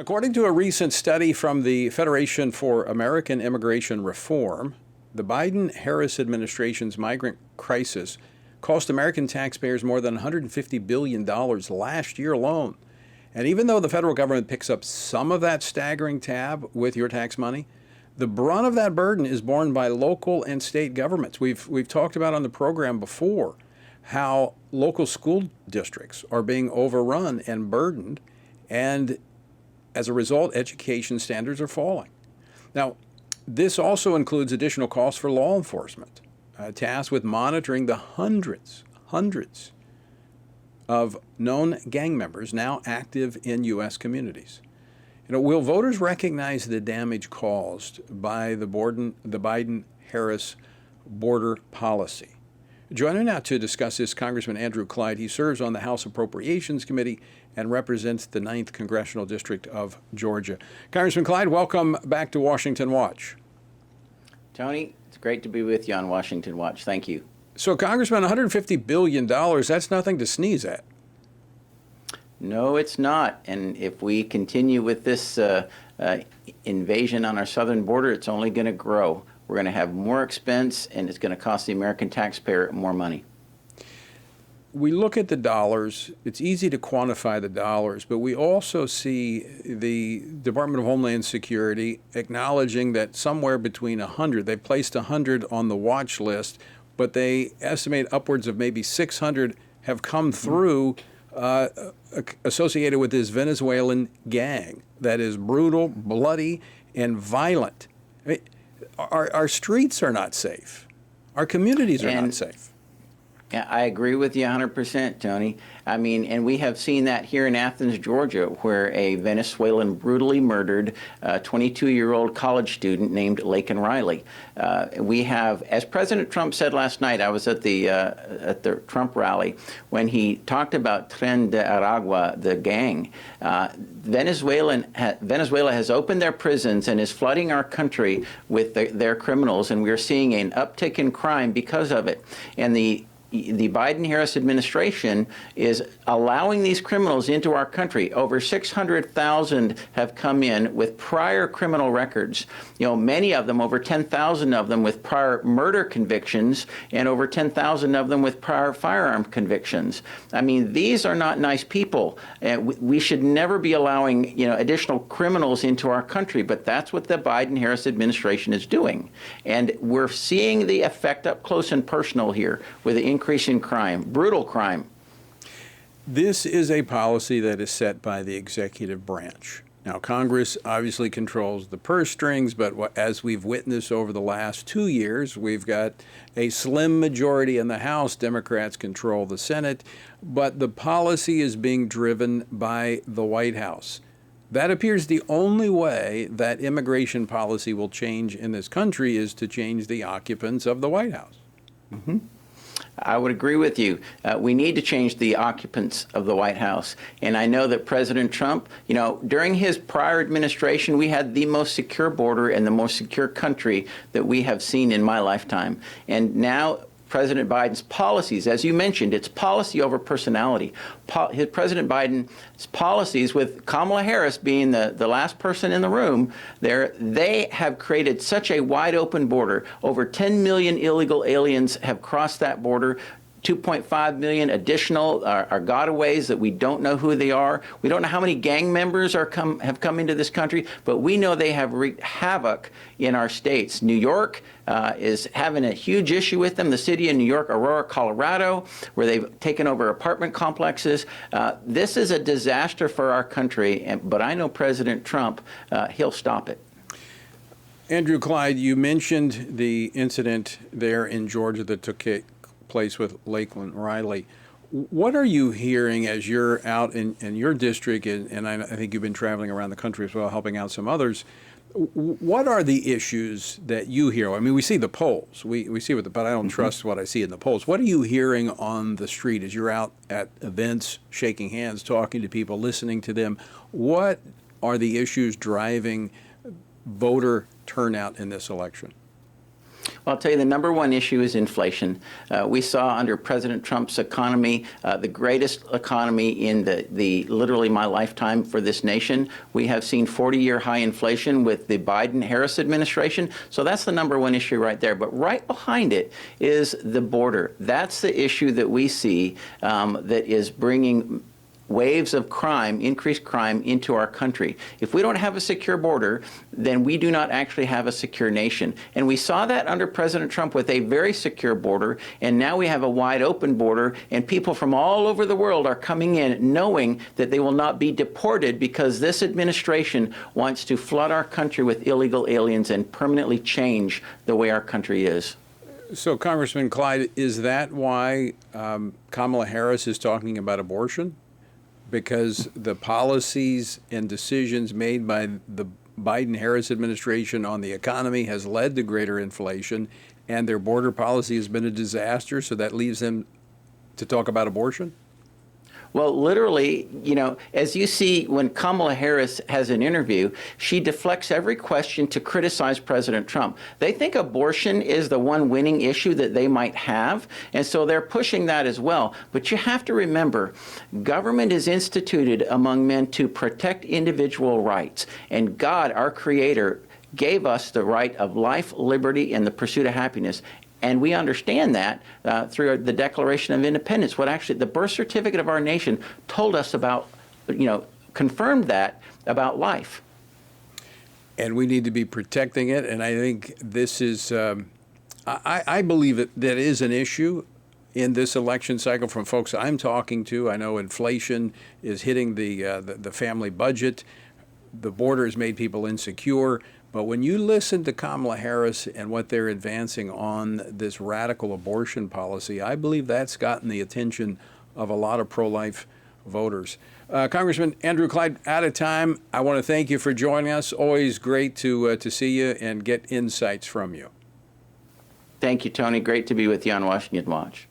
According to a recent study from the Federation for American Immigration Reform, the Biden-Harris administration's migrant crisis cost American taxpayers more than $150 billion last year alone. And even though the federal government picks up some of that staggering tab with your tax money, the brunt of that burden is borne by local and state governments. We've talked about on the program before how local school districts are being overrun and burdened, and as a result, education standards are falling. Now, this also includes additional costs for law enforcement, tasked with monitoring the hundreds of known gang members now active in U.S. communities. Will voters recognize the damage caused by the Biden-Harris border policy? Joining me now to discuss this, Congressman Andrew Clyde. He serves on the House Appropriations Committee and represents the 9th Congressional District of Georgia. Congressman Clyde, welcome back to Washington Watch. Tony, it's great to be with you on Washington Watch. Thank you. So, Congressman, $150 billion, that's nothing to sneeze at. No, it's not. And if we continue with this invasion on our southern border, it's only going to grow. We're going to have more expense, and it's going to cost the American taxpayer more money. We look at the dollars. It's easy to quantify the dollars, but we also see the Department of Homeland Security acknowledging that somewhere between 100, they placed 100 on the watch list, but they estimate upwards of maybe 600 have come through associated with this Venezuelan gang that is brutal, bloody, and violent. I mean, our streets are not safe. Our communities are not safe. Yeah, I agree with you 100%, Tony. I mean, and we have seen that here in Athens, Georgia, where a Venezuelan brutally murdered a 22-year-old college student named Laken Riley. We have, as President Trump said last night, I was at the Trump rally, when he talked about Tren de Aragua, the gang. Venezuela has opened their prisons and is flooding our country with their criminals, and we're seeing an uptick in crime because of it. And the Biden-Harris administration is allowing these criminals into our country. Over 600,000 have come in with prior criminal records. Many of them, over 10,000 of them, with prior murder convictions, and over 10,000 of them with prior firearm convictions. I mean, these are not nice people. We should never be allowing, additional criminals into our country, but that's what the Biden-Harris administration is doing. And we're seeing the effect up close and personal here with the increase in crime, brutal crime. This is a policy that is set by the executive branch. Now, Congress obviously controls the purse strings, but as we've witnessed over the last 2 years, we've got a slim majority in the House. Democrats control the Senate, but the policy is being driven by the White House. That appears the only way that immigration policy will change in this country is to change the occupants of the White House. Mm-hmm. I would agree with you. We need to change the occupants of the White House. And I know that President Trump, during his prior administration, we had the most secure border and the most secure country that we have seen in my lifetime. And now President Biden's policies, as you mentioned, it's policy over personality. President Biden's policies, with Kamala Harris being the last person in the room there, they have created such a wide open border. Over 10 million illegal aliens have crossed that border. 2.5 million additional are gotaways that we don't know who they are. We don't know how many gang members have come into this country, but we know they have wreaked havoc in our states. New York is having a huge issue with them. The city of New York, Aurora, Colorado, where they've taken over apartment complexes. This is a disaster for our country, but I know President Trump, he'll stop it. Andrew Clyde, you mentioned the incident there in Georgia that took place with Laken Riley. What are you hearing as you're out in your district, and I think you've been traveling around the country as well, helping out some others? What are the issues that you hear? I mean, we see the polls. We see but I don't trust what I see in the polls. What are you hearing on the street as you're out at events, shaking hands, talking to people, listening to them? What are the issues driving voter turnout in this election? Well, I'll tell you, the number one issue is inflation. We saw under President Trump's economy, the greatest economy in the literally my lifetime for this nation. We have seen 40-year high inflation with the Biden-Harris administration. So that's the number one issue right there. But right behind it is the border. That's the issue that we see that is bringing waves of crime, increased crime into our country. If we don't have a secure border, then we do not actually have a secure nation. And we saw that under President Trump with a very secure border, and now we have a wide open border, and people from all over the world are coming in knowing that they will not be deported because this administration wants to flood our country with illegal aliens and permanently change the way our country is. So, Congressman Clyde, is that why Kamala Harris is talking about abortion? Because the policies and decisions made by the Biden-Harris administration on the economy has led to greater inflation, and their border policy has been a disaster, so that leaves them to talk about abortion? Well, literally, you know, as you see when Kamala Harris has an interview, she deflects every question to criticize President Trump. They think abortion is the one winning issue that they might have, and so they're pushing that as well. But you have to remember, government is instituted among men to protect individual rights, and God, our Creator, gave us the right of life, liberty, and the pursuit of happiness. And we understand that through the Declaration of Independence. What actually the birth certificate of our nation told us about, you know, confirmed that about life. And we need to be protecting it. And I think this is, I believe that is an issue in this election cycle from folks I'm talking to. I know inflation is hitting the family budget. The border has made people insecure. But when you listen to Kamala Harris and what they're advancing on this radical abortion policy, I believe that's gotten the attention of a lot of pro-life voters. Congressman Andrew Clyde, out of time. I want to thank you for joining us. Always great to see you and get insights from you. Thank you, Tony. Great to be with you on Washington Watch.